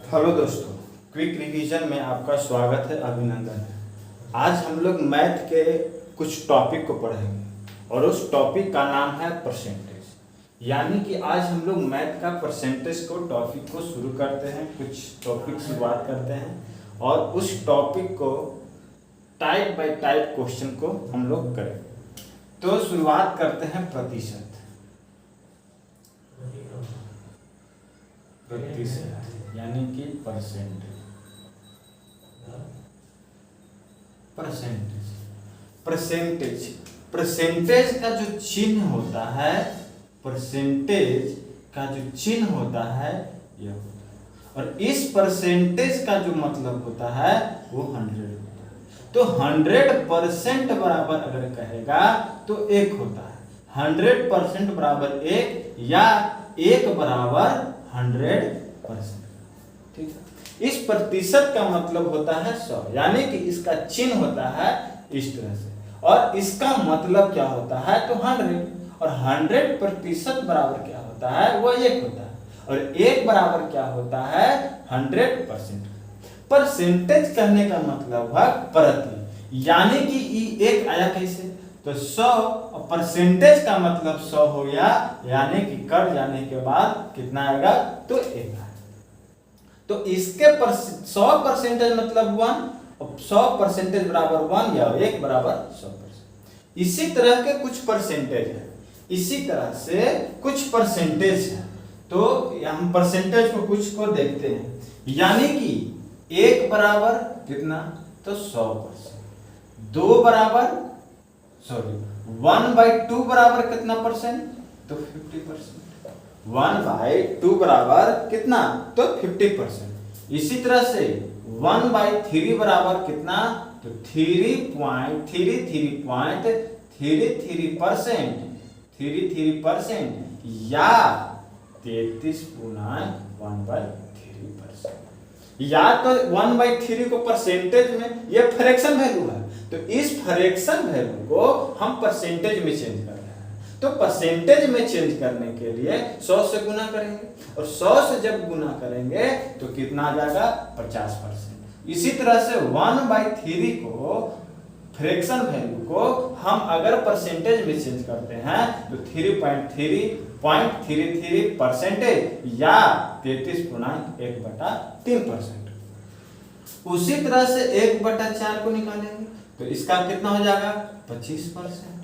Hello दोस्तों, quick revision में आपका स्वागत है, अभिनंदन है। आज हम लोग मैथ के कुछ टॉपिक को पढ़ेंगे और उस टॉपिक का नाम है परसेंटेज। यानी कि आज हम लोग मैथ का परसेंटेज को टॉपिक को शुरू करते हैं, कुछ टॉपिक शुरुआत करते हैं और उस टॉपिक को टाइप बाय टाइप क्वेश्चन को हम लोग करेंगे। तो शुरुआत करते हैं प्रतिशत। यानी कि परसेंटेज का जो चिन्ह होता है, परसेंटेज का जो चिन्ह होता है यह होता है, और इस परसेंटेज का जो मतलब होता है वो 100 होता है। तो 100% बराबर अगर कहेगा तो 1 होता है, 100% बराबर 1 या 1 बराबर 100%। ठीक है। इस प्रतिशत का मतलब होता है 100, यानी कि इसका चिन्ह होता है इस तरह से, और इसका मतलब क्या होता है तो 100, और 100% बराबर क्या होता है वो 1 होता है, और 1 बराबर क्या होता है 100%। परसेंटेज कहने का मतलब है प्रति, यानी कि 1 आया कैसे तो 100, और परसेंटेज का मतलब 100 हो गया, यानी कि कट जाने के बाद कितना आएगा तो 1 आएगा। तो इसके 100% मतलब 1, और 100% बराबर 1 या 1 बराबर 100%। इसी तरह के कुछ परसेंटेज है, इसी तरह से कुछ परसेंटेज है। तो हम परसेंटेज को कुछ को देखते हैं, यानी कि 1 बराबर कितना तो 100%, 2 बराबर 1/2 बराबर कितना परसेंट तो 50%, 1/2 बराबर कितना तो 50%। इसी तरह से 1/3 बराबर कितना तो 33.33% या 33.1/3%। या तो 1/3 को परसेंटेज में, यह फ्रैक्शन वैल्यू है, तो इस फ्रैक्शन वैल्यू को हम परसेंटेज में चेंज कर रहे हैं। तो परसेंटेज में चेंज करने के लिए 100 से गुना करेंगे, और 100 से जब गुना करेंगे तो कितना आ जाएगा 50%। इसी तरह से 1/3 को फ्रैक्शन वैल्यू को हम अगर परसेंटेज में चेंज करते हैं तो 3.33% या 33.1/3%। उसी तरह से 1/4 को निकालेंगे तो इसका कितना हो जाएगा 25%,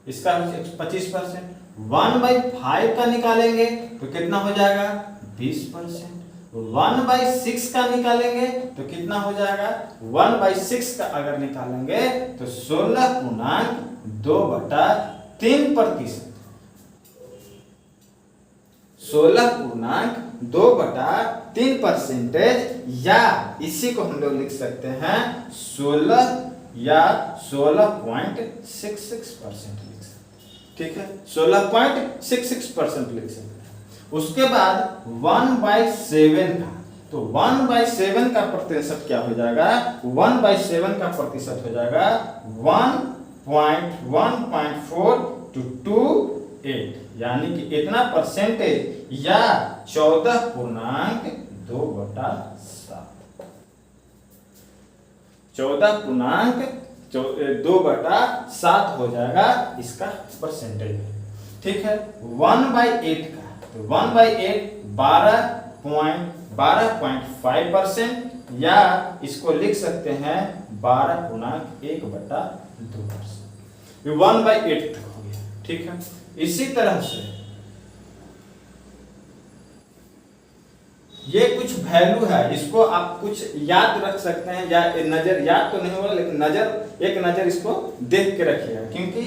इसका 25%। 1/5 का निकालेंगे तो कितना हो जाएगा 20%। 1/6 का निकालेंगे तो कितना हो जाएगा, 1/6 का अगर निकालेंगे तो 16.2/3%, 16.2/3%, या इसी को हम लोग लिख सकते हैं 16 या 16.66% लिख सकते हैं। ठीक है, 16.66% लिख सकते हैं। उसके बाद 1/7 का, तो 1/7 का प्रतिशत क्या हो जाएगा, 1/7 का प्रतिशत हो जाएगा 1.428, यानी कि इतना परसेंटेज या 14.2/7, 14.2/7 हो जाएगा इसका परसेंटेज। ठीक है। 1/8 का, तो 1/8 12.5%, या इसको लिख सकते हैं 12.1/2%। ये 1/8 तक हो गया। ठीक है। इसी तरह से ये कुछ वैल्यू है, इसको आप कुछ याद रख सकते हैं, या नजर याद तो नहीं होगा लेकिन एक नजर इसको देख के रखिएगा, क्योंकि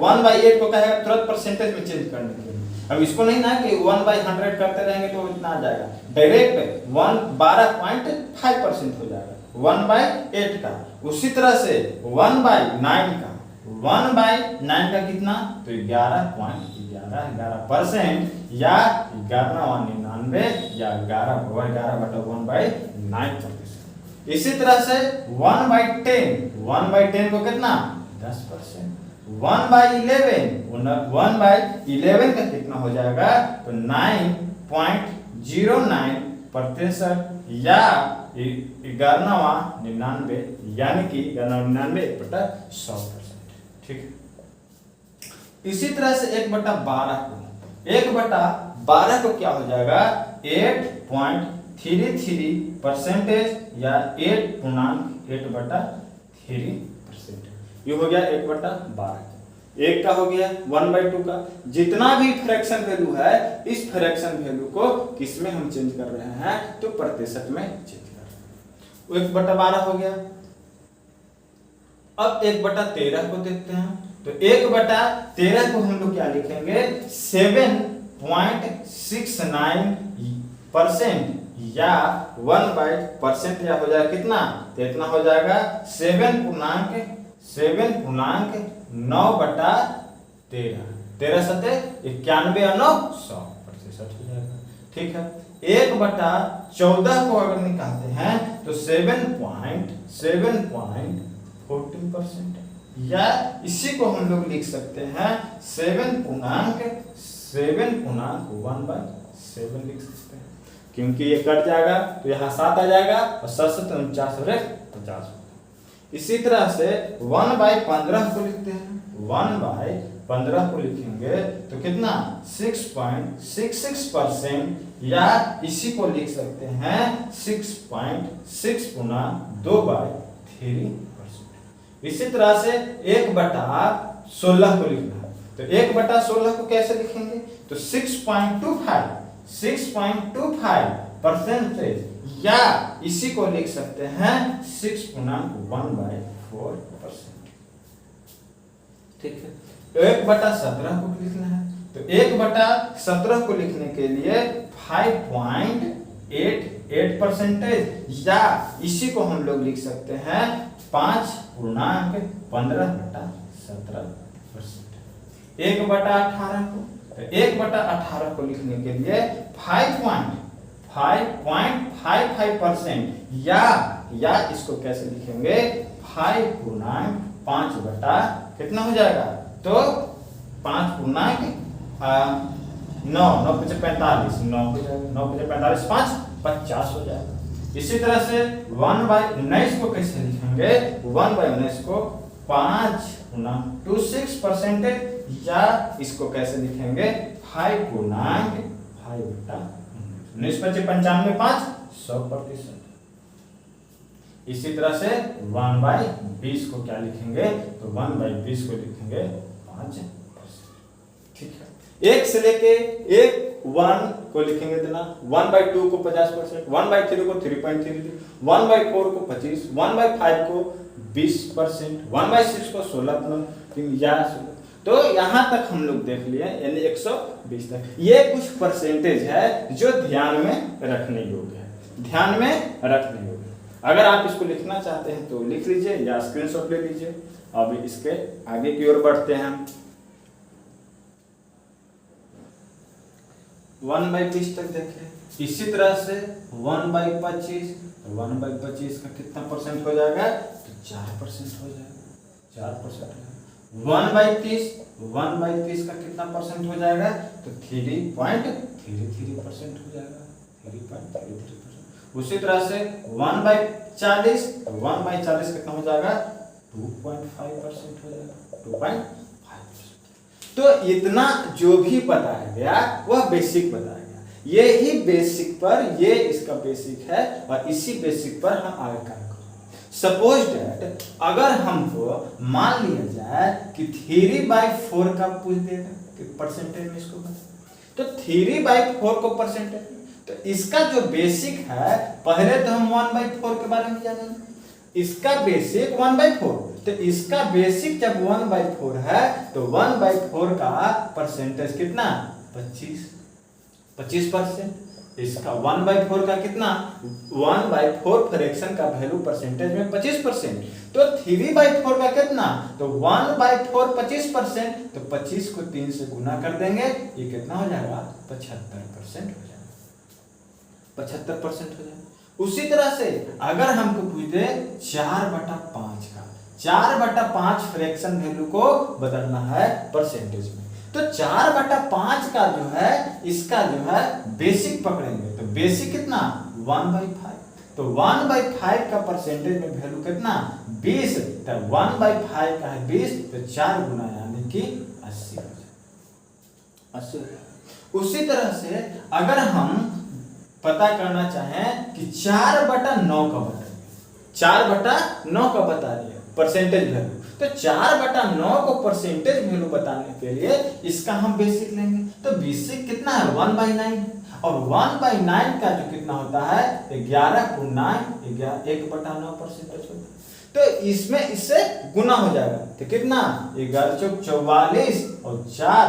1/8 को कहेगा तुरंत परसेंटेज में चेंज करने के लिए। अब इसको नहीं ना कि 1/100 करते रहेंगे तो इतना आ जाएगा, डायरेक्ट 12.5% हो जाएगा 1/8 का। उसी तरह से 1/9 का, 1/9 का कितना तो 11.11% या 11.99 या 11/1/9%। इसी तरह से 1/10 को कितना 10%, 1/11 का कितना हो जाएगा तो 9.09% प्रतिशत या 11वां 99 यानी कि 99 1/100%। ठीक है। इसी तरह से 1/12 को क्या हो जाएगा 8.33% या 8.8/3%। ये हो गया 1/12। एक का हो गया 1/2 का। जितना भी फ्रैक्शन वैल्यू है इस फ्रैक्शन वैल्यू को किस में हम चेंज कर रहे हैं तो प्रतिशत में चेंज कर रहे हैं। 1/12 हो गया। अब 1/13 को देखते हैं तो 1/13 को हम लोग क्या लिखेंगे 7.69% या 1/% या हो जाएगा कितना तो इतना हो जाएगा 7.9/13 13 सते 91 और 9 100% हो जाएगा। ठीक है। 1/14 को अगर निकालते हैं तो 7.14% या इसी को हम लोग लिख सकते हैं 7.1/7 लिख सकते हैं क्योंकि ये कट जाएगा तो यहाँ 7 आ जाएगा और 7 49 और 50। इसी तरह से 1/15 को लिखते हैं। 1/15 को लिखेंगे तो कितना 6.66% या इसी को लिख सकते हैं 6.6 गुना 2/3%। इसी तरह से 1/16 को लिखना है तो 1/16 को कैसे लिखेंगे तो 6.25% या इसी को लिख सकते हैं 6 गुना 1/4%। ठीक है। तो 1/17 को लिखना है तो 1/17 को लिखने के लिए 5.88% या इसी को हम लोग लिख सकते हैं 5.15/17%। 1/18 को तो 1/18 को लिखने के लिए 5.55% या इसको कैसे लिखेंगे 5.5 कितना हो जाएगा तो 5.9 9 45 9 हो जाएगा 9 45 5 50 हो जाएगा। इसी तरह से 1/19 को कैसे लिखेंगे 1/19 को 5.26% या इसको कैसे लिखेंगे 5.5/19 95 5 100%। इसी तरह से 1/20 को क्या लिखेंगे तो 1/20 को लिखेंगे 5%। ठीक है। 1 से लेके 1 को लिखेंगे इतना 1/2 को 50%, 1/3 को 3.33, 1/4 को 25, 1/5 को 20%, 1/6 को 16 या 16। तो यहाँ तक हम लोग देख लिए यानी 120 तक। ये कुछ परसेंटेज है जो ध्यान में रखने योग्य है, ध्यान में रखने योग्य। अगर आप इसको लिखना चाहते हैं तो लिख लीजिए या स्क्रीनशॉट ले लीजिए। अब इसके आगे की ओर बढ़ते हैं। 1/20 तक देखें। इसी तरह से 1/25 का कितना परसेंट हो जाएगा तो 4% हो जाएगा 4%। 1/30 का कितना परसेंट हो जाएगा तो 3.33% हो जाएगा 3.33%। उसी तरह से 1/40 कितना हो जाएगा 2.5% हो जाएगा 2.5%। तो इतना जो भी बताया गया वह बेसिक बताया गया। ये ही बेसिक पर ये इसका बेसिक है और इसी बेसिक पर हम आगे काम करेंगे। सपोज दैट अगर हमको मान लिया जाए कि 3/4 का पूछ देगा कि परसेंटेज में इसको तो 3/4 को परसेंटेज तो इसका जो बेसिक है पहले तो हम 1/4 के बारे में जानेंगे। इसका बेसिक 1/4 तो इसका बेसिक जब 1/4 है तो 1/4 का परसेंटेज कितना 25%। इसका 1/4 का कितना 1/4 फ्रैक्शन का वैल्यू परसेंटेज में 25%। तो 3/4 का कितना तो 1/4 25%। तो 25 को 3 से गुना कर देंगे ये कितना हो जाएगा 75% हो जाएगा 75% हो जाएगा। उसी तरह से अगर हमको पूछ दे 4/5 का 4/5 फ्रैक्शन वैल्यू को बदलना है परसेंटेज में तो 4/5 का जो है इसका जो है बेसिक पकड़ेंगे तो बेसिक कितना 1/5। तो 1/5 का परसेंटेज में वैल्यू कितना 20, तो 1/5 का है 20, तो 4 गुना यानी कि 80 हो जाए 80। उसी तरह से अगर हम पता करना चाहें कि 4/9 का बता 4/9 का बता दिया परसेंटेज वैल्यू, तो 4/9 को परसेंटेज वैल्यू बताने के लिए इसका हम बेसिक लेंगे। तो बेसिक कितना है 1/9, और 1/9 का जो कितना होता है 11/9 1/9 परसेंटेज होता है। तो इसमें इससे गुना हो जाएगा, तो कितना 11 चौक 44 और 4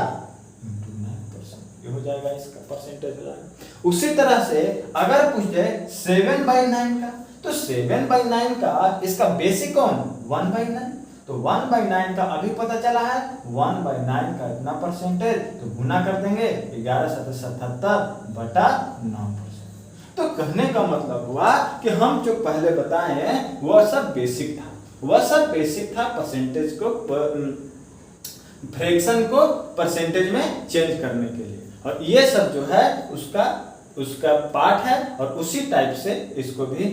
× 9% ये हो जाएगा, इसका परसेंटेज हो जाएगा। उसी तरह से अगर पूछ जाए 7/9 का, तो 7/9 का इसका बेसिक कौन 1/9, तो 1/9 का अभी पता चला है 1/9 का इतना परसेंटेज, तो गुना कर देंगे 11/77/9%। तो कहने का मतलब हुआ कि हम जो पहले बताए हैं वह सब बेसिक था, परसेंटेज को फ्रैक्शन को परसेंटेज में चेंज करने के लिए, और ये सब जो है उसका पार्ट है, और उसी टाइप से इसको भी।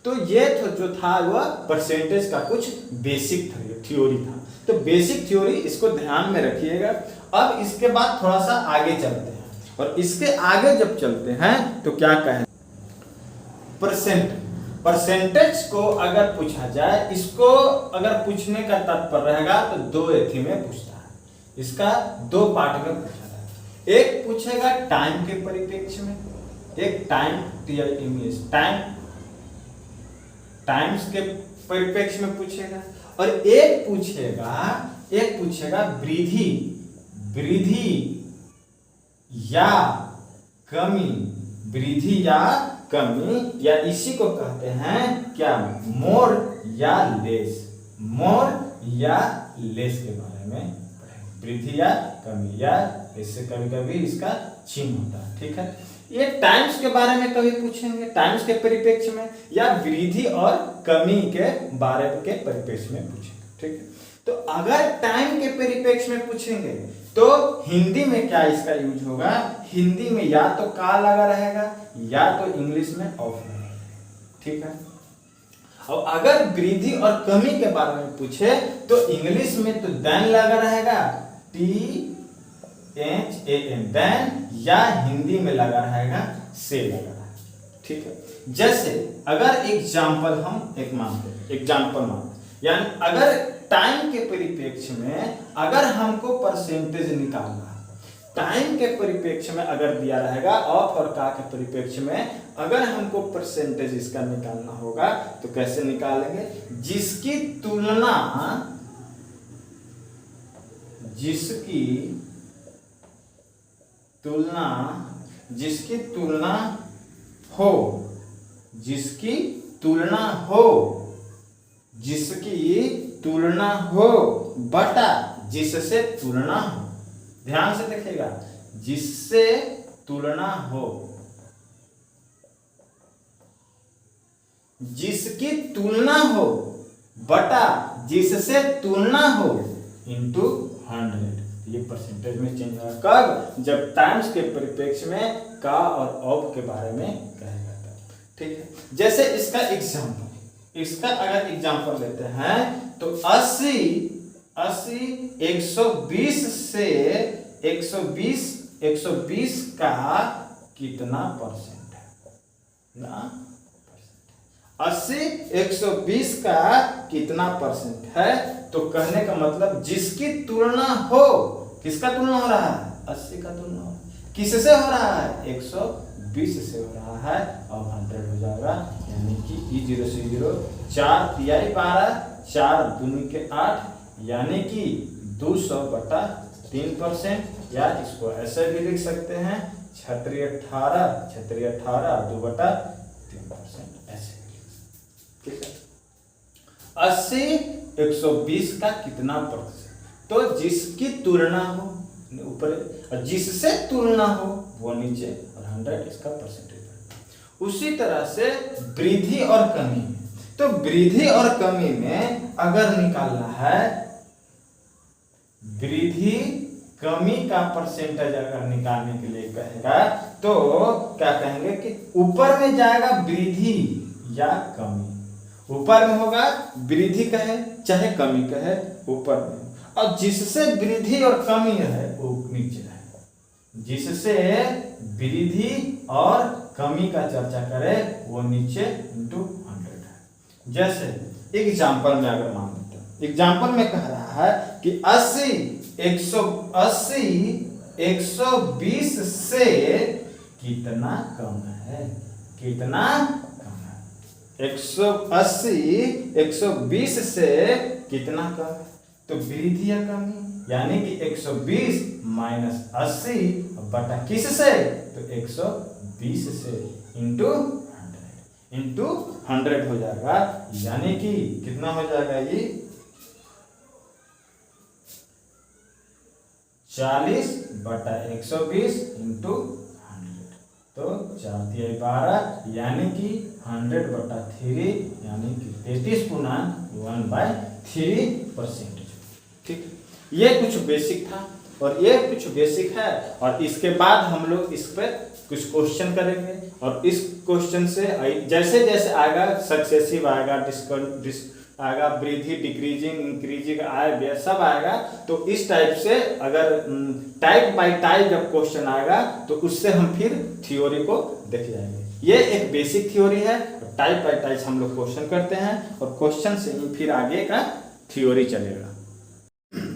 तो ये जो था वह परसेंटेज का कुछ बेसिक थ्योरी था। तो बेसिक थ्योरी इसको ध्यान में रखिएगा। अब इसके बाद थोड़ा सा आगे चलते हैं, और इसके आगे जब चलते हैं तो क्या कहें, परसेंटेज को अगर पूछा जाए, इसको अगर पूछने का तात्पर्य रहेगा तो 2 एथी में पूछता है, इसका 2 पार्ट में पूछा जाएगा। एक पूछेगा टाइम के परिप्रेक्ष्य में, एक टाइम्स के परिप्रेक्ष्य में पूछेगा, और एक पूछेगा वृद्धि या कमी, या इसी को कहते हैं क्या मोर या लेस के बारे में पढ़ेंगे। वृद्धि या कमी, या इससे कभी-कभी इसका चिन्ह होता है, ठीक है। ये टाइम्स के बारे में कभी पूछेंगे, टाइम्स के परिप्रेक्ष्य में, या वृद्धि और कमी के बारे के परिप्रेक्ष्य में पूछेंगे, ठीक है। तो अगर टाइम के परिप्रेक्ष्य में पूछेंगे तो हिंदी में क्या इसका यूज होगा, हिंदी में या तो का लगा रहेगा, या तो इंग्लिश में ऑफ रहेगा, ठीक है। और अगर वृद्धि और कमी के बारे में पूछे तो इंग्लिश में तो देन लगा रहेगा, THAN देन, या हिंदी में लगा रहेगा से लगा रहेगा, ठीक है। जैसे अगर एग्जाम्पल हम एक मानते, यानी अगर टाइम के परिप्रेक्ष्य में अगर हमको परसेंटेज निकालना है, टाइम के परिप्रेक्ष्य में अगर दिया रहेगा, ऑफ और का के परिप्रेक्ष्य में अगर हमको परसेंटेज इसका निकालना होगा तो कैसे निकालेंगे, जिसकी तुलना हो बटा जिससे तुलना हो, ध्यान से देखिएगा, जिससे तुलना हो, जिसकी तुलना हो बटा जिससे तुलना हो इनटू 100, ये परसेंटेज में चेंज होगा कब, जब टाइम्स के परिप्रेक्ष्य में का और ऑफ के बारे में कहेगा, ठीक है। जैसे इसका अगर एग्जांपल लेते हैं तो 80 120 से 120 का कितना परसेंट है ना, 80 120 का कितना परसेंट है, तो कहने का मतलब जिसकी तुलना हो, किसका तुलना हो रहा है 80 का तुलना हो, किससे हो रहा है 120 से हो रहा है, और 100 हो जाएगा, यानी कि E0 से 0 4 तिहाई 12 4 दूनी के 8, यानी कि 200/3%, या इसको ऐसे भी लिख सकते हैं 6×18 2/3%, ऐसे, ठीक है। 80 120 का कितना परसेंट, तो जिसकी तुलना हो ऊपर और जिससे तुलना हो वो नीचे, और 100 इसका परसेंटेज। उसी तरह से वृद्धि और कमी, तो वृद्धि और कमी में अगर निकालना है, वृद्धि कमी का परसेंटेज अगर निकालने के लिए कहेगा तो क्या कहेंगे कि ऊपर में जाएगा वृद्धि या कमी, ऊपर में होगा वृद्धि कहे चाहे कमी कहे ऊपर में, और जिससे वृद्धि और कमी है वो नीचे है, जिससे वृद्धि और कमी का चर्चा करे वो नीचे इंटू 100 है। जैसे एग्जाम्पल में अगर मान लेते हैं, एग्जाम्पल में कह रहा है कि 120 120 से कितना कम है, कितना कम है, 180 120 से कितना कम है, तो वृद्धि या कमी, यानी कि 120 माइनस 80 बटा किस से, तो 120 से इंटू 100 हो जाएगा, यानी कि कितना हो जाएगा ये 40 बटा 120 इंटू 100, तो 4 12, यानी कि 100 बटा 3, यानी कि 33/1/3%। ठीक, ये कुछ बेसिक था और ये कुछ बेसिक है, और इसके बाद हम लोग इस पर कुछ क्वेश्चन करेंगे, और इस क्वेश्चन से जैसे जैसे आएगा सक्सेसिव आएगा, आएगा वृद्धि, डिक्रीजिंग, इंक्रीजिंग आएगा, सब आएगा, तो इस टाइप से अगर टाइप बाय टाइप जब क्वेश्चन आएगा तो उससे हम फिर थ्योरी को देख जाएंगे। ये एक बेसिक थ्योरी है, टाइप बाय टाइप हम लोग क्वेश्चन करते हैं, और क्वेश्चन से ही फिर आगे का थ्योरी चलेगा।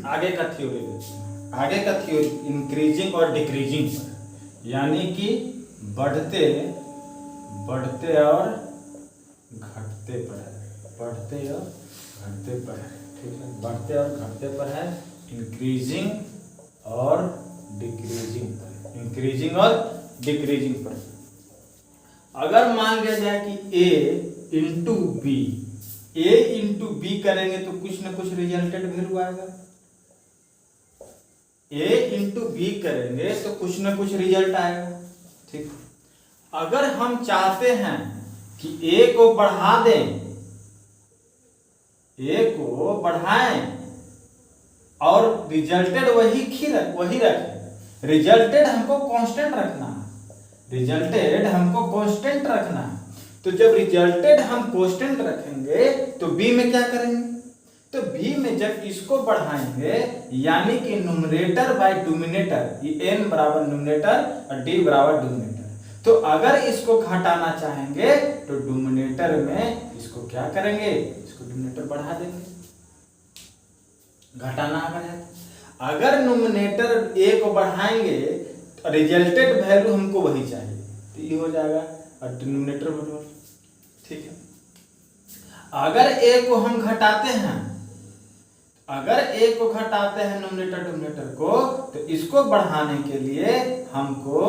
आगे का थ्योरी देखते हैं, आगे का थ्योरी इंक्रीजिंग और डिक्रीजिंग पर, यानी कि बढ़ते बढ़ते और घटते पर है, बढ़ते और घटते पर है, ठीक है, बढ़ते और घटते पर है, इंक्रीजिंग और डिक्रीजिंग पर, इंक्रीजिंग और डिक्रीजिंग पर। अगर मान लिया जाए कि A into B, A into B करेंगे तो कुछ ना कुछ रिजल्टेड वैल्यू आएगा, A इंटू बी करेंगे तो कुछ ना कुछ रिजल्ट आएगा। ठीक, अगर हम चाहते हैं कि A को बढ़ा दें, A को बढ़ाएं और रिजल्टेड वही रखें, रिजल्टेड हमको कांस्टेंट रखना है, रिजल्टेड हमको कांस्टेंट रखना है, तो जब रिजल्टेड हम कांस्टेंट रखेंगे तो बी में क्या करेंगे, तो बी में जब इसको बढ़ाएंगे, यानी कि न्यूमरेटर बाय डिनोमिनेटर, ये n बराबर न्यूमरेटर और d बराबर डिनोमिनेटर, तो अगर इसको घटाना चाहेंगे तो डिनोमिनेटर में इसको क्या करेंगे, इसको डिनोमिनेटर बढ़ा देंगे, घटाना अगर न्यूमरेटर a को बढ़ाएंगे तो रिजल्टेड वैल्यू हमको वही चाहिए, तो ये हो जाएगा और डिनोमिनेटर बराबर। ठीक है, अगर a को हम घटाते हैं, अगर a को घटाते हैं न्यूमरेटर डिनोमिनेटर को, तो इसको बढ़ाने के लिए हमको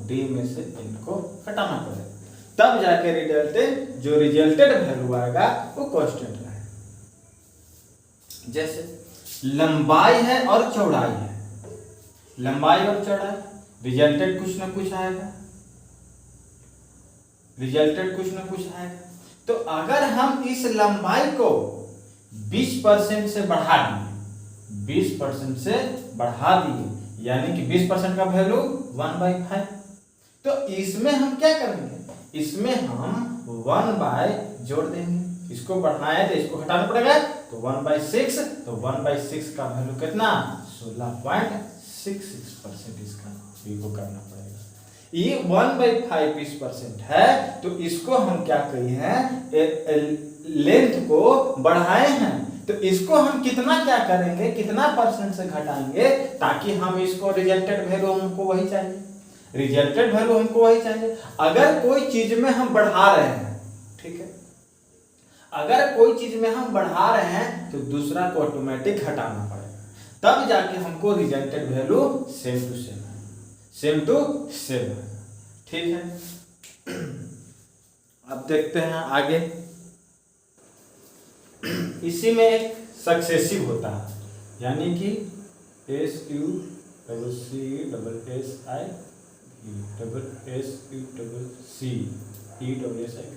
d में से n को घटाना पड़ेगा, तब जाके रिजल्टेड जो रिजल्टेड वैल्यू आएगा वो कांस्टेंट रहेगा। जैसे लंबाई है और चौड़ाई है, लंबाई और चौड़ाई, रिजल्टेड कुछ ना कुछ आएगा, रिजल्टेड कुछ ना कुछ आएगा, तो अगर हम इस लंबाई को 20% से बढ़ा दिए, 20% से बढ़ा दिए, यानी कि 20% का वैल्यू 1/5, तो इसमें हम क्या करेंगे, इसमें हम 1 जोड़ देंगे, इसको बढ़ाए तो इसको हटाना पड़ेगा, तो 1/6, तो 1/6 का वैल्यू कितना 16.66% इसका b को करना पड़ेगा। ये 1/5 20% है, तो इसको हम क्या कही हैं, लेंथ को बढ़ाए हैं, तो इसको हम कितना क्या करेंगे, कितना परसेंट से घटाएंगे, ताकि हम इसको रिजल्टेड वैल्यू हमको वही चाहिए, रिजल्टेड वैल्यू हमको वही चाहिए। अगर कोई चीज में हम बढ़ा रहे हैं, ठीक है, अगर कोई चीज में हम बढ़ा रहे हैं तो दूसरा को ऑटोमेटिक घटाना पड़ेगा, तब जाके हमको resulted value same to same. ठीक है, अब देखते हैं आगे, इसी में एक सक्सेसिव होता है, यानी कि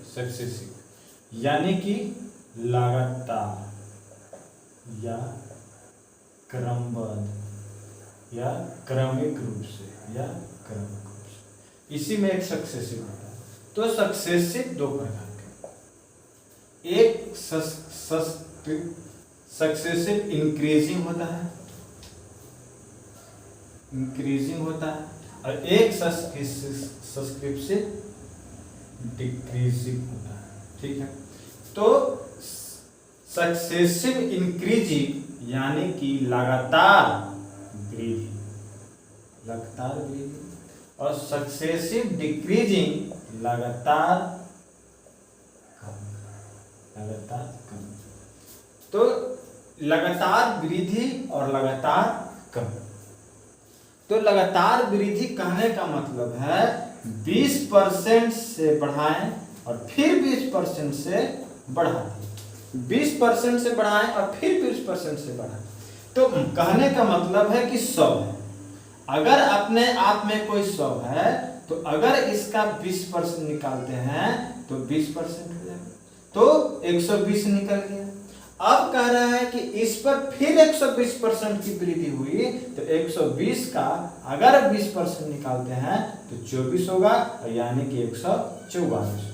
सक्सेसिव, यानी कि लगातार या क्रमबद्ध या क्रमिक रूप से, या क्रमिक रूप से, इसी में एक सक्सेसिव होता है। तो सक्सेसिव दो प्रकार के, एक सक्सेसिव इंक्रीजिंग होता है, इंक्रीजिंग होता है, और एक सब्सक्रिप्सिव डिक्रीजिंग होता है। ठीक है, तो सक्सेसिव इंक्रीजिंग यानी कि लगातार वृद्धि, लगातार वृद्धि, और सक्सेसिव डिक्रीजिंग लगातार कम, लगातार कम। तो लगातार वृद्धि और लगातार कम। तो लगातार वृद्धि कहने का मतलब है 20% से बढ़ाएं और फिर 20% से बढ़ाएं, 20% से बढ़ाएं और फिर 20% से बढ़ाएं। तो कहने का मतलब है कि 100 है, अगर अपने आप में कोई 100 है तो अगर इसका 20% निकालते हैं तो 20% हो जाएगा, तो 120 निकल गया। अब कह रहा है कि इस पर फिर 120% की वृद्धि हुई, तो 120 का अगर 20% निकालते हैं तो 24 होगा, यानी कि 144।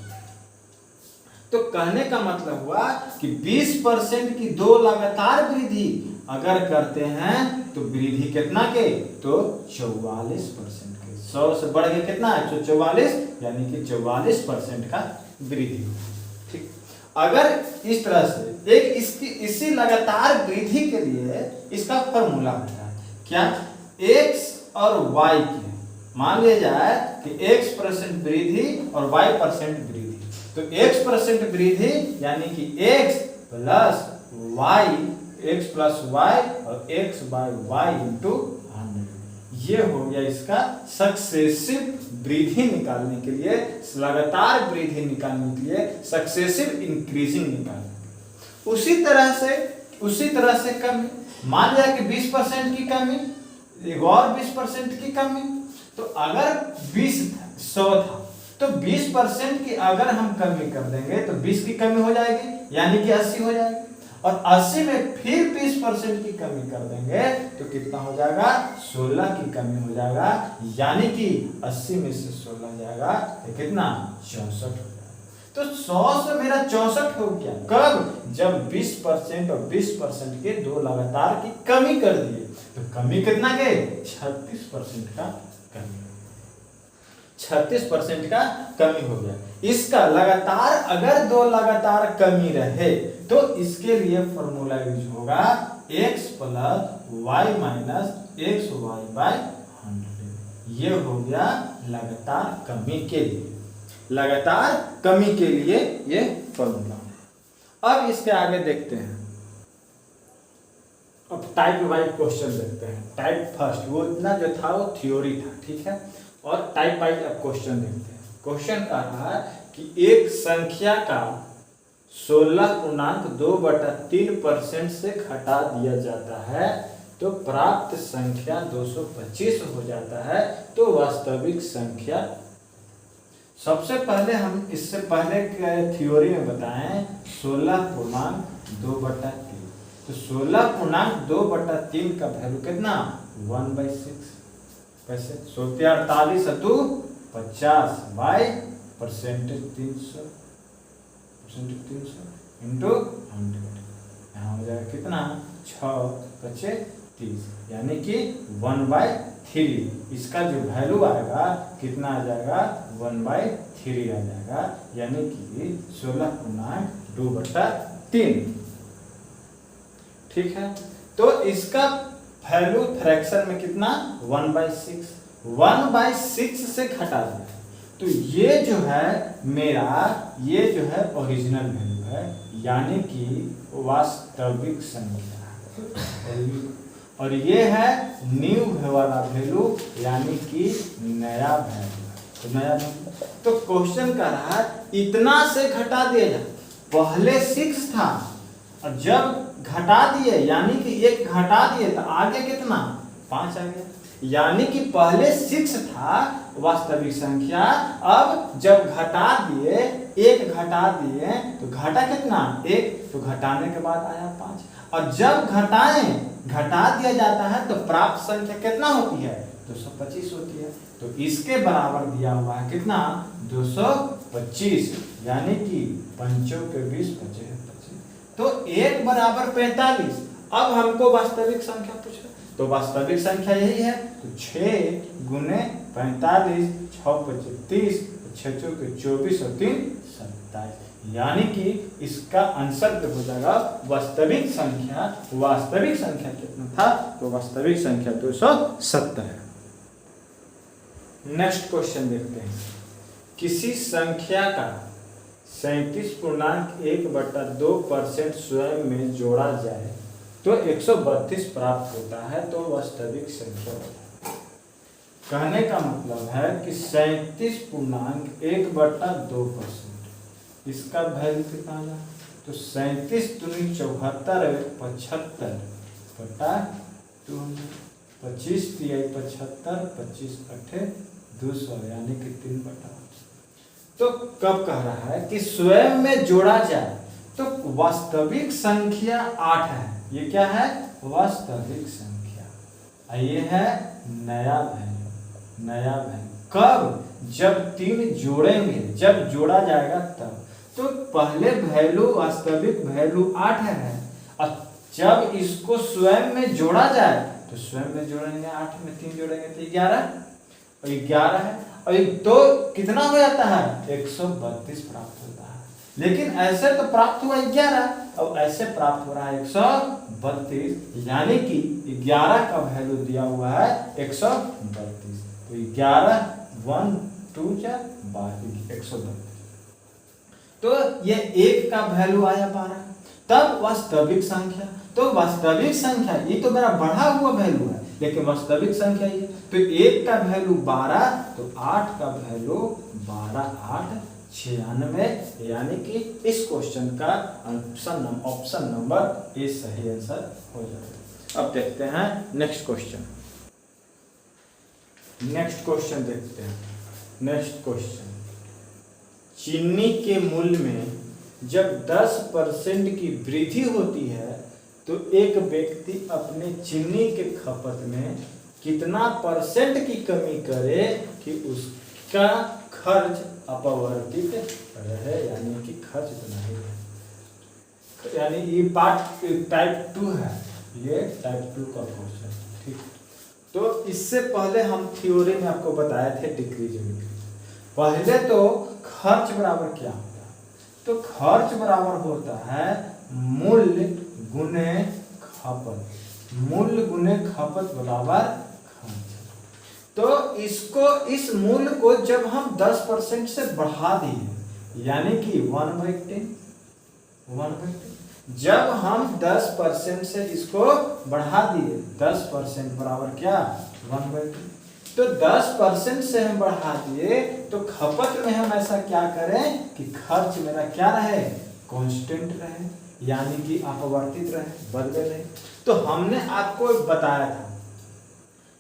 तो कहने का मतलब हुआ कि 20% की दो लगातार वृद्धि अगर करते हैं तो वृद्धि कितना के, तो 44% के। 100 से बढ़ के कितना है, 144, यानी कि 44% का वृद्धि। ठीक, अगर इस तरह से एक इसी लगातार वृद्धि के लिए इसका फॉर्मूला होता है क्या, x और y के, मान लिया जाए कि x% वृद्धि और y% वृद्धि, तो x% वृद्धि यानी कि x प्लस y और x बाय y इंटू 100, ये हो गया इसका सक्सेसिव वृद्धि निकालने के लिए, लगातार वृद्धि निकालने के लिए सक्सेसिव इंक्रीजिंग निकालने। उसी तरह से कमी, मान लिया कि 20% की कमी, एक और 20% की कमी, तो अगर 100 था तो 20% की अगर हम कमी कर देंगे तो 20 की कमी हो जाएगी, यानी कि 80 हो जाएगी, और 80 में फिर 20% की कमी कर देंगे तो कितना हो जाएगा, 16 की कमी हो जाएगा, यानी कि 80 में से 16 जाएगा तो कितना, 64 हो जाएगा। तो 100 से मेरा 64 हो गया, कब, जब 20% और 20% के दो लगातार की कमी कर दिए, तो कमी कितना के, 36% का कमी, 36% का कमी हो गया। इसका लगातार अगर दो लगातार कमी रहे तो इसके लिए फॉर्मूला यूज होगा x plus Y minus X Y by 100। ये हो गया लगातार कमी के लिए, लगातार कमी के लिए ये फॉर्मूला। अब इसके आगे देखते हैं, अब टाइप वाइज क्वेश्चन देखते हैं। टाइप फर्स्ट वो इतना जो था वो थ्योरी था, ठीक है, और टाइप वाइज अब क्वेश्चन देखते हैं। क्वेश्चन कह रहा है कि एक संख्या का 16.2/3% से घटा दिया जाता है तो प्राप्त संख्या 225 हो जाता है, तो वास्तविक संख्या। सबसे पहले हम इससे पहले के थ्योरी में बताएं 16.2/3, तो 16.2/3 का वैल्यू कितना, 1/6। कैसे, 48 अतु 50 बाय परसेंटेज 300 इंटू 100, यहाँ हो जाएगा कितना, 6×5 = 30, यानी कि 1/3। इसका जो वैल्यू आएगा कितना आ जाएगा, 1/3 आ जाएगा, यानी कि 16.2/3। ठीक है, तो इसका वैल्यू फ्रैक्शन में कितना, 1/6, 1/6 से घटा दिया, तो ये जो है मेरा, ये जो है ओरिजिनल वैल्यू है, यानी कि वास्तविक संख्या, और ये है न्यू वाला वैल्यू, यानी कि नया वैल्यू। तो नया वैल्यू, तो क्वेश्चन कर रहा है इतना से घटा दिया जाए, पहले 6 था और जब घटा दिए, यानी कि 1 घटा दिए तो आगे कितना, 5 आ गया, यानी कि पहले 6 था वास्तविक संख्या, अब जब घटा दिए, 1 घटा दिए तो घटा कितना, 1, तो घटाने के बाद आया 5, और जब घटा दिया जाता है तो प्राप्त संख्या कितना होती है, 225 होती है। तो इसके बराबर दिया हुआ है कितना 225, यानी कि 5 के 20 25। तो 1 बराबर 45। अब हमको वास्तविक संख्या पूछा, तो वास्तविक संख्या यही है, तो 6 गुने 45, 6 25 30, 6 के 24 और 3 27, यानी कि इसका आंसर हो जाएगा वास्तविक संख्या। वास्तविक संख्या कितना था, तो वास्तविक संख्या 270 है। नेक्स्ट क्वेश्चन देखते हैं। किसी संख्या का 37.1/2% स्वयं में जोड़ा जाए तो 132 प्राप्त होता है, तो वास्तविक संख्या होता है। कहने का मतलब है कि 37.1/2%, इसका वैल्यू कितना आ जाए, तो 37 दूनी 74 75 बटा 200, 25 तिहाई 75, 25 अट्ठे 200, यानी कि 3 बटा। तो कब कह रहा है कि स्वयं में जोड़ा जाए, तो वास्तविक संख्या 8 है। ये क्या है, वास्तविक संख्या। ये है नया वैल्यू, नया वैल्यू। कब, जब 3 जोड़ेंगे, जब जोड़ा जाएगा तब। तो पहले वैल्यू वास्तविक वैल्यू 8 है, और जब इसको स्वयं में जोड़ा जाए तो स्वयं में जोड़ेंगे, 8 में 3 जोड़ेंगे तो 11, और 11 है, और तो कितना हो जाता है 132 प्राप्त होता है। लेकिन ऐसे तो प्राप्त हुआ 11, और ऐसे प्राप्त हो रहा है 132, यानी कि 11 का वैल्यू दिया हुआ है 132। तो 11 1 2 4 12 132। तो ये 1 का वैल्यू आया 12। तब वास्तविक संख्या, तो वास्तविक संख्या ये तो मेरा बढ़ा हुआ वैल्यू है, लेकिन वास्तविक संख्या ये, तो 1 का वैल्यू 12, तो 8 का वैल्यू 12 8 96, यानी कि इस क्वेश्चन का ऑप्शन नंबर ए सही आंसर हो जाएगा। अब देखते हैं नेक्स्ट क्वेश्चन। नेक्स्ट क्वेश्चन देखते हैं। नेक्स्ट क्वेश्चन, चीनी के मूल्य में जब 10% की वृद्धि होती है तो एक व्यक्ति अपने चीनी के खपत में कितना परसेंट की कमी करे कि उसका खर्च अपवर्तित रहे, यानी कि खर्च इतना ही रहे। यानी ये पार्ट टाइप 2 है, ये टाइप 2 का क्वेश्चन, ठीक। तो इससे पहले हम थ्योरी में आपको बताए थे डिक्रीज इंक्रीज। पहले तो खर्च बराबर क्या होता है, तो खर्च बराबर होता है मूल्य गुने खपत, मूल्य गुने खपत बराबर खर्च। तो इसको, इस मूल्य को जब हम 10% से बढ़ा दिए, यानी कि 1/10, जब हम 10% से इसको बढ़ा दिए, 10% बराबर क्या 1/10, तो 10% से हम बढ़ा दिए, तो खपत में हम ऐसा क्या करें कि खर्च मेरा क्या रहे, कांस्टेंट रहे, यानी कि अपवर्तित रहे, बदले रहे। तो हमने आपको बताया था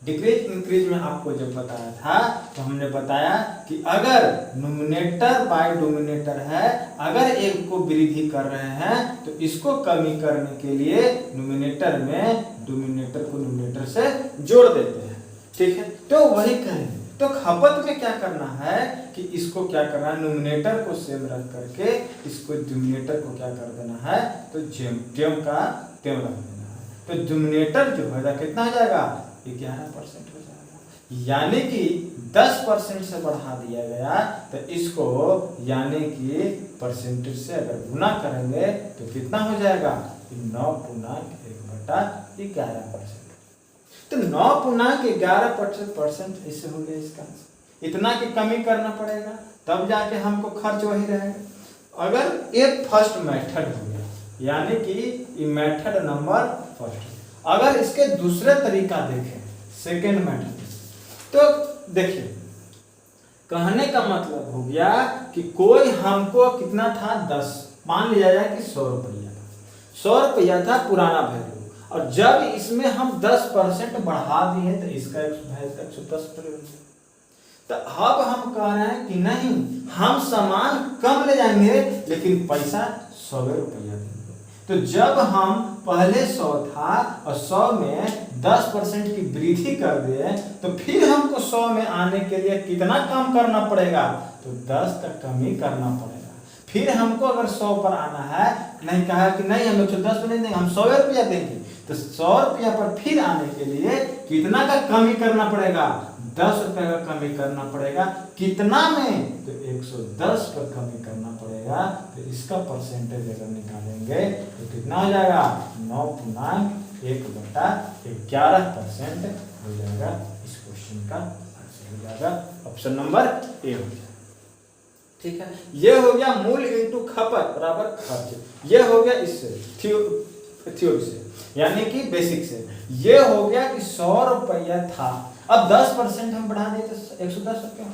डिक्रीज इंक्रीज में, आपको जब बताया था तो हमने बताया कि अगर न्यूमरेटर बाय डोमिनेटर है, अगर एक को वृद्धि कर रहे हैं तो इसको कमी करने के लिए न्यूमरेटर में डोमिनेटर को न्यूमरेटर से जोड़ देते हैं, ठीक है। तो वही कहें, तो खपत में क्या करना है कि इसको क्या करना है, न्यूमरेटर को सेम रख करके इसको डिनोमिनेटर को क्या कर देना है, तो जेम का तेम रख देना है। तो डिनोमिनेटर जो होगा कितना हो जाएगा 11% हो जाएगा, यानी कि 10% से बढ़ा दिया गया, तो इसको यानी कि परसेंटेज से अगर गुना करेंगे तो कितना हो जाएगा 9.1/11%। तो 9.11% ऐसे हो गया इसका। इतना की कमी करना पड़ेगा तब जाके हमको खर्च वही रहेगा। अगर एक फर्स्ट मेथड हो गया, यानी कि ये मेथड नंबर फर्स्ट। अगर इसके दूसरे तरीका देखें, सेकेंड मेथड, तो देखिए कहने का मतलब हो गया कि कोई हमको कितना था 10, मान लिया जाए कि 100 रुपया था, 100 रुपया था पुराना वैल्यू, और जब इसमें हम 10% बढ़ा दिए तो इसका 110 रुपये। तो अब हम कह रहे हैं कि नहीं, हम सामान कम ले जाएंगे लेकिन पैसा 100 रुपया देंगे। तो जब हम पहले 100 था और 100 में 10% की वृद्धि कर दिए तो फिर हमको 100 में आने के लिए कितना कम करना पड़ेगा, तो 10 का कमी करना पड़ेगा। फिर हमको अगर 100 पर आना है, नहीं कहा कि नहीं हम 110 में नहीं देंगे, हम 100 रुपया देंगे, तो 100 रुपया पर फिर आने के लिए कितना का कमी करना पड़ेगा, 10 रुपये का कमी करना पड़ेगा। कितना में, तो 110 पर कमी करना पड़ेगा। तो इसका परसेंटेज अगर निकालेंगे तो कितना हो जाएगा, 9.1/11% हो जाएगा। इस क्वेश्चन का आंसर हो जाएगा ऑप्शन नंबर ए हो जाएगा। ठीक है, ये हो गया मूल इंटू खपत बराबर खर्च। ये हो गया इससे थ्योरी से, यानी कि बेसिक से। ये हो गया कि 100 रुपया था, अब 10% हम बढ़ा दिए तो 110 रुपया।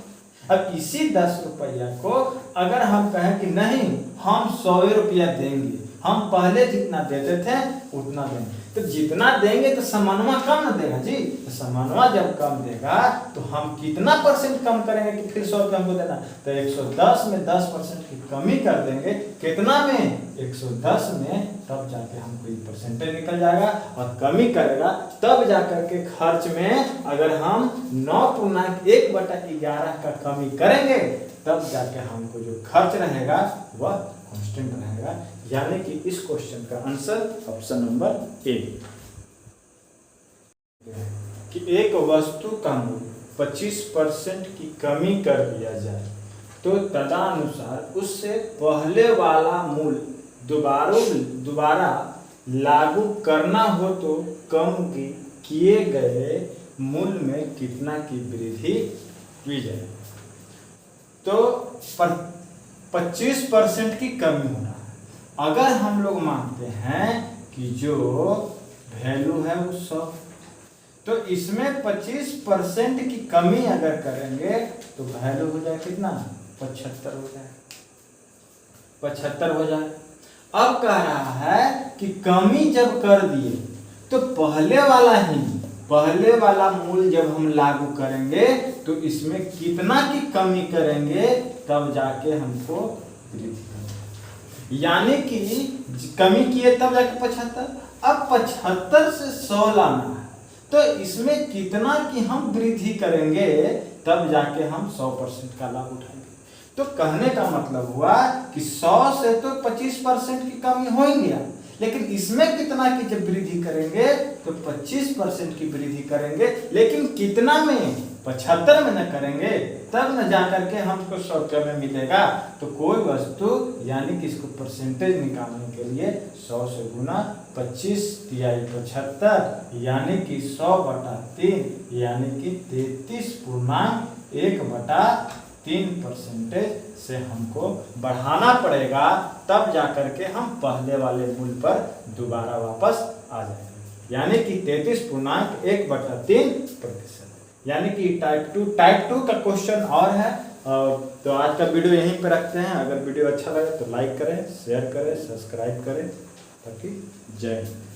अब इसी 10 रुपया को अगर हम कहें कि नहीं हम 100 रुपया देंगे, हम पहले जितना देते थे उतना देंगे, तो जितना देंगे तो समानवा कम न देगा जी। तो समानवा जब कम देगा तो हम कितना परसेंट कम करेंगे कि फिर 100 रुपया हमको देना, तो 110 में 10% की कमी कर देंगे। कितना में, 110 में, तब जाके हमको ये परसेंटेज निकल जाएगा। और कमी करेगा तब जाकर के खर्च में अगर हम 9.1/11 का कमी करेंगे तब जाके हमको जो खर्च रहेगा वह कांस्टेंट रहेगा। यानी कि इस क्वेश्चन का आंसर ऑप्शन नंबर ए, कि एक वस्तु का मूल्य 25% की कमी कर दिया जाए तो तदनुसार उससे पहले वाला मूल्य दोबारा लागू करना हो तो कम किए गए मूल्य में कितना की वृद्धि की जाए। तो 25% की कमी होना है। अगर हम लोग मानते हैं कि जो वैल्यू है वो 100, तो इसमें 25% की कमी अगर करेंगे तो वैल्यू हो जाए कितना, 75 हो जाए, 75 हो जाए। अब कह रहा है कि कमी जब कर दिए तो पहले वाला मूल्य जब हम लागू करेंगे तो इसमें कितना की कमी करेंगे तब जाके हमको वृद्धि करना। यानी कि कमी किए तब जाके 75। अब 75 से 100 लाना है तो इसमें कितना की हम वृद्धि करेंगे तब जाके हम 100% का लाभ उठाएंगे। तो कहने का मतलब हुआ कि 100 से तो 25% की कमी हो ही गया, लेकिन इसमें कितना की जब वृद्धि करेंगे तो 25% की वृद्धि करेंगे। लेकिन कितना में, 75 में न करेंगे तब न जाकर के हमको 100 रुपये में मिलेगा। तो कोई वस्तु यानी कि इसको परसेंटेज निकालने के लिए 100 से गुना 25 तिहाई 75 यानी कि 100/3 यानी कि 33.1/3% से हमको बढ़ाना पड़ेगा। तब जाकर के हम पहले वाले मूल्य पर दोबारा वापस आ जाएंगे, यानी कि 33.1/3%। यानी कि टाइप 2 का क्वेश्चन और है। तो आज का वीडियो यहीं पे रखते हैं। अगर वीडियो अच्छा लगे तो लाइक करें, शेयर करें, सब्सक्राइब करें। ताकि जय हिंद।